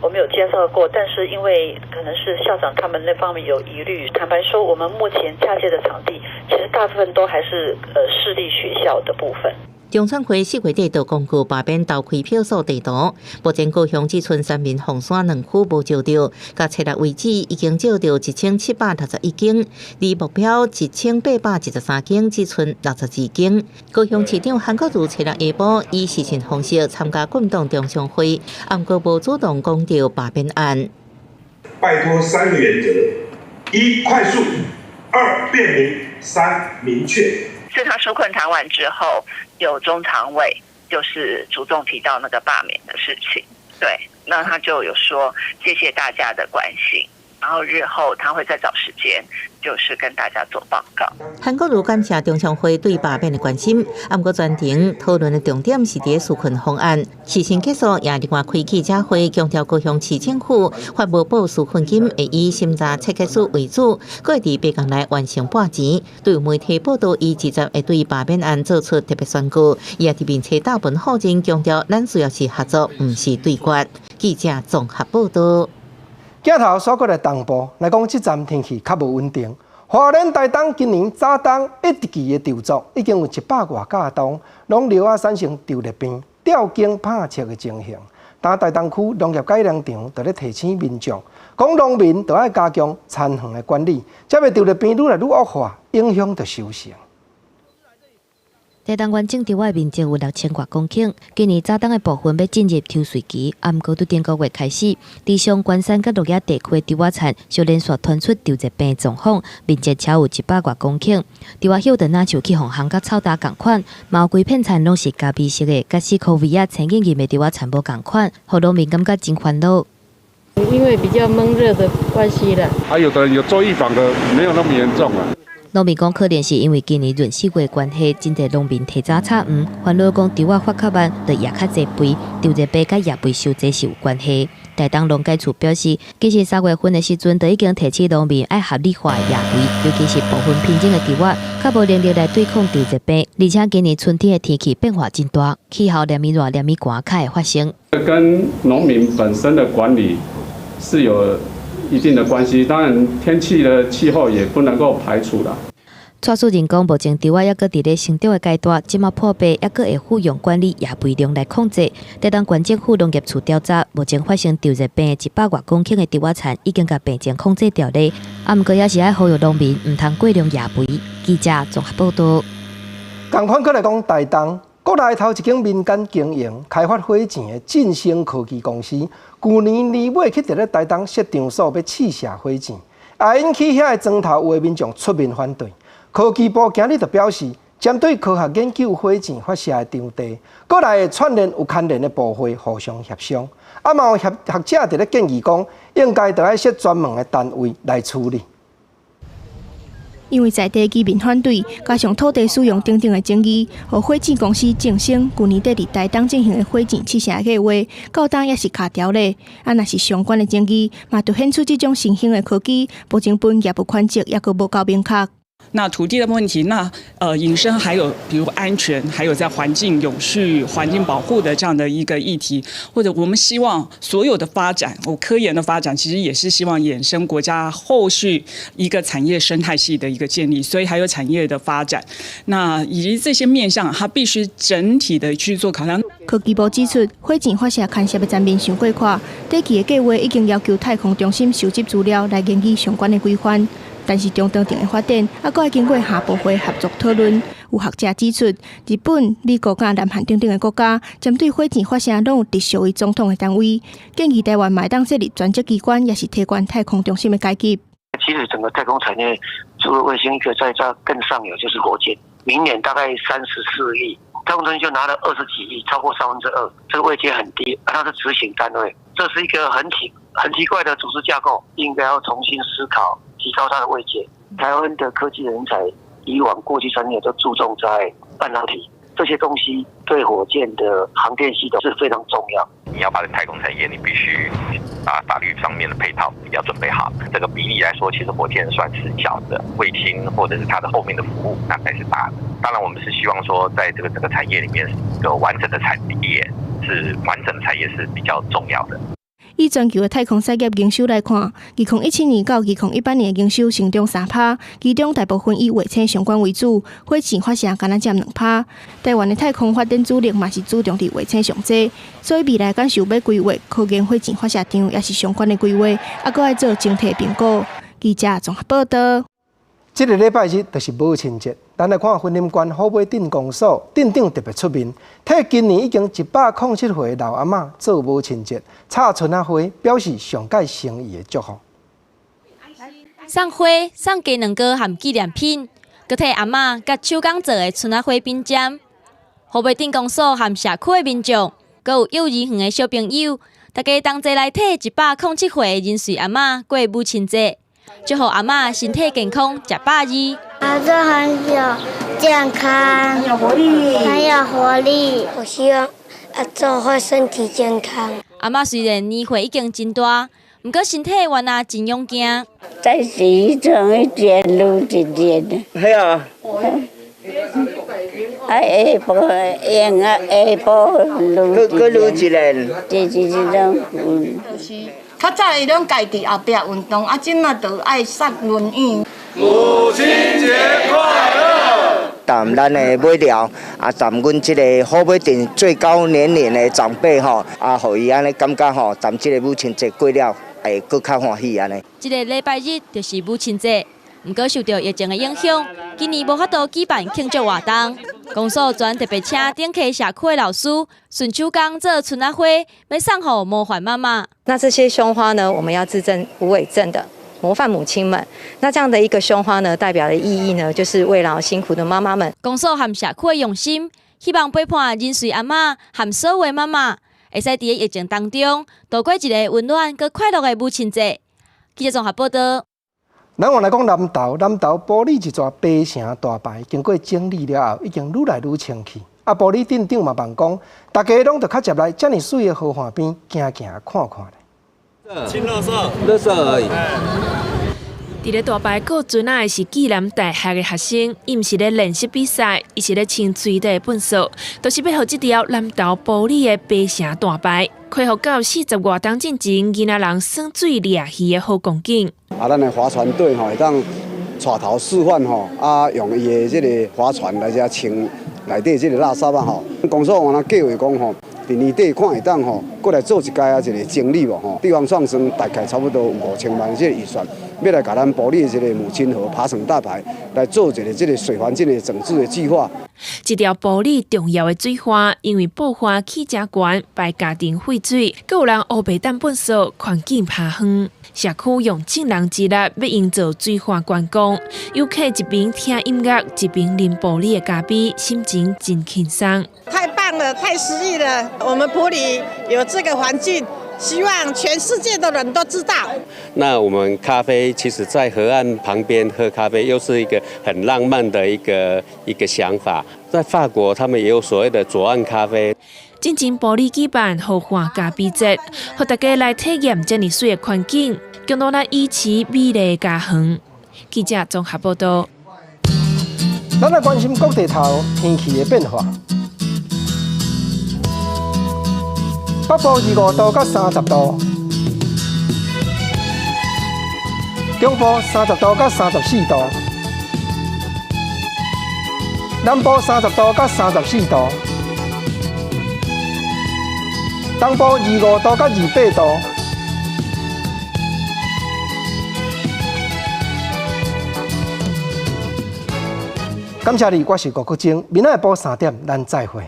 我们有介绍过，但是因为可能是校长他们那方面有疑虑，坦白说，我们目前洽接的场地，其实大部分都还是市立学校的部分。中选会4月底就公告罢免投开票所地图，目前高雄只剩三面凤山2区无照到，到初6为止已经照到1761间，离目标1813间只剩62间。高雄市长韩国瑜初6下晡以视讯方式参加滚动中常会，不过无主动公调罢免案。拜托3个原则：1、快速；2、便民；3、明确。自他纾困谈完之后，有中常委就是主动提到那个罢免的事情，对，那他就有说谢谢大家的关心，然后日后他会再找时间，就是跟大家做报告。韩国瑜感谢中常会对罢免的关心，不过专程讨论的重点是伫纾困方案。事情结束也另外开记者会，强调高雄市政府发无保纾困金会以审查切结束为主，搁会伫8天内完成拨钱。对媒体报道，伊20会对罢免案做出特别宣告，伊也伫面册大本后证强调，咱需要是合作，毋是对决。记者综合报道。镜头扫过来东部，来讲这站天气较无稳定。花莲台东今年早冬一期的稻作已经有100多架冬，拢流产生稻粒病、吊茎拍切的情形。但台东区农业改良场就咧提醒民众，讲农民就要加强田园的管理，才袂稻粒病愈来愈恶化，影响着收成。台东县种稻的面积有6000多公顷，今年早冬的部分要进入抽穗期，不过从顶个月开始，地上关山甲鹿野地区的稻仔田就连续传出稻疾病的状况，面积超有100多公顷。稻仔叶就若像去红烘甲草搭共款，毛规片田拢是咖啡色的，甲4颗味青硬硬的稻仔田无共款，互农民感觉真烦恼。因为比较闷热的关系了。有的人有做预防的，没有那么严重啊。农民讲，可能是因为今年闰4月关系，真侪农民提早插秧，烦恼讲稻仔发较慢，就叶较侪肥，稻疾病甲叶肥收这是有关系。台东农改处表示，其实3月份的时阵，就已经提醒农民爱合理化叶肥，尤其是部分品种的稻仔，较无能力来对抗稻疾病。而且今年春天的天气变化真大，气候连咪热连咪寒，较会发生。跟农民本身的管理是有一定的关系，当然天气的气候也不能够排除啦。蔡主任讲，目前稻仔还搁伫咧成长的阶段，即马破白还搁会复用管理叶肥量来控制。台东县政府农业处调查，目前发生稻疾病的100多公顷的稻仔田，已经甲病情控制掉咧。不过也是爱呼吁农民毋通过量叶肥。记者综合报道。同款过来讲，台东国内头一间民间经营开发火箭的晋升科技公司，去年年尾去伫咧台东设场所要试射火箭，也引起遐个庄头有的民众出面反对。科技部今日就表示，针对科学研究火箭发射的场地，国内的串联有牵连的部会互相协商。嘛有学者伫咧建议讲，应该就要设专门的单位来处理。因为在地居民反对，加上土地使用等等的争议，和火箭公司晋升去年底伫台东进行的火箭试射计划，到当也是卡条咧。啊，若是相关的争议，嘛就显出这种新兴的科技，不成本也不款值，也个无够明确。那土地的问题，引申还有比如安全，还有在环境永续、环境保护的这样的一个议题，或者我们希望所有的发展，科研的发展，其实也是希望衍生国家后续一个产业生态系的一个建立，所以还有产业的发展，那以及这些面向，它必须整体的去做考量。科技部指出，火箭发射牵涉的层面上过宽，短期的计划已经要求太空中心收集资料来研究相关的规范。但是中长程的发展，还要经过下部会合作讨论。有学者指出，日本、美国、甲南韩等等的国家，针对火箭发射拢有直属于总统的单位，建议台湾嘛当设立专职机关，也是提管太空中心的阶级。其实整个太空产业，除了卫星，一个在这更上游就是火箭。明年大概34亿，太空中心就拿了20几亿，超过2/3，这个位阶很低，它是执行单位，这是一个很奇怪的组织架构，应该要重新思考。提高它的位阶。台湾的科技人才以往过去3年都注重在半导体这些东西，对火箭的航电系统是非常重要。你要发展太空产业，你必须法律上面的配套要准备好。这个比例来说，其实火箭算是小的，卫星或者是它的后面的服务那才是大的。当然，我们是希望说，在这个整个产业里面，一个完整的产业是比较重要的。以全球的太空产业营收来看，2017年到2018年的营收成长3%，其中大部分以卫星相关为主，火箭发射敢若占2%。台湾的太空发展主力嘛是注重伫卫星上济，所以未来敢想要规划科研火箭发射场，也是相关的规划，还佫要做整体评估。记者综合报道。这个礼拜日就是母亲节，咱来看婚姻关后尾镇公所镇长特别出面，替今年已经107岁的老阿嬷做母亲节插春仔花，表示上界诚意的祝福。送花、送鸡卵糕和纪念品，佮替阿嬷甲手工做的春仔花冰针。后尾镇公所和社区的民众，佮有幼儿园的小朋友，大家同齐来替107岁的人瑞阿嬷过母亲节。祝福阿嬷身体健康，吃饱2。阿祖很有健康，很有活力。我希望阿祖会身体健康。阿嬷虽然年岁已经真大，不过身体原来真勇敢。在西城一点路一点的。系啊。下晡路。佮路一个。这种。较早伊拢家己后壁运动，即马就爱杀轮椅。母亲节快乐！谈咱的尾条，谈阮即个后尾镇最高年龄的长辈互伊安尼感觉谈即个母亲节过了，会更较欢喜安尼。这个礼拜日就是母亲节，不过受到疫情的影响，今年无法度举办庆祝活动。公所专特别请顶溪社区的老师顺手工做春仔花，要送予模范妈妈。那这些胸花呢，我们要自赠无伪赠的，模范母亲们。那这样的一个胸花呢，代表的意义呢，就是慰劳辛苦的妈妈们。公所和社区的用心，希望陪伴人瑞阿嬷和所有的妈妈，会使伫疫情当中度过一个温暖佮快乐的母亲节。记者综合报道。咱往来讲南投玻璃一座白城大牌，经过整理了后，已经愈来愈清气。玻璃镇长嘛望讲，大家拢着较接来遮尔水的河岸边行看看咧。清垃圾而已。伫咧大牌过船仔的是暨南大学的学生，伊毋是咧练习比赛，伊是咧清水底的粪扫，都是要互这条南投玻璃的白城大牌，恢复到40外冬进前囡仔人耍水掠鱼的好光景。咱的划船队会当带头示范用伊的这个划船来遮清内底这个垃圾公所原来计划讲伫年底看会当过来做一届一个整理地方创生大概差不多5000万这个预算，要来甲咱玻璃的这个母亲河爬成大牌来做一个这个水环境的整治的计划。这条玻璃重要的水花，因为爆发起真悬，排家庭废水，佮有人乌白蛋粪扫，环境拍远。社区用100人之力要营造水花观光，游客一边听音乐，一边啉玻璃的咖啡，心情真轻松。太棒了，太诗意了！我们埔里有这个环境，希望全世界的人都知道。那我们咖啡其实在河岸旁边喝咖啡，又是一个很浪漫的一个想法。在法国，他们也有所谓的左岸咖啡。进前玻璃举办好画家比节，让大家来体验这么水的环境，共同来维持美丽的家园。记者综合报道。咱来关心各地头天气的变化。北部25度到30度，中部30度到34度，南部30度到34度，东部25度到28度。感谢你，我是郭国晶，明仔下晡3点，咱再会。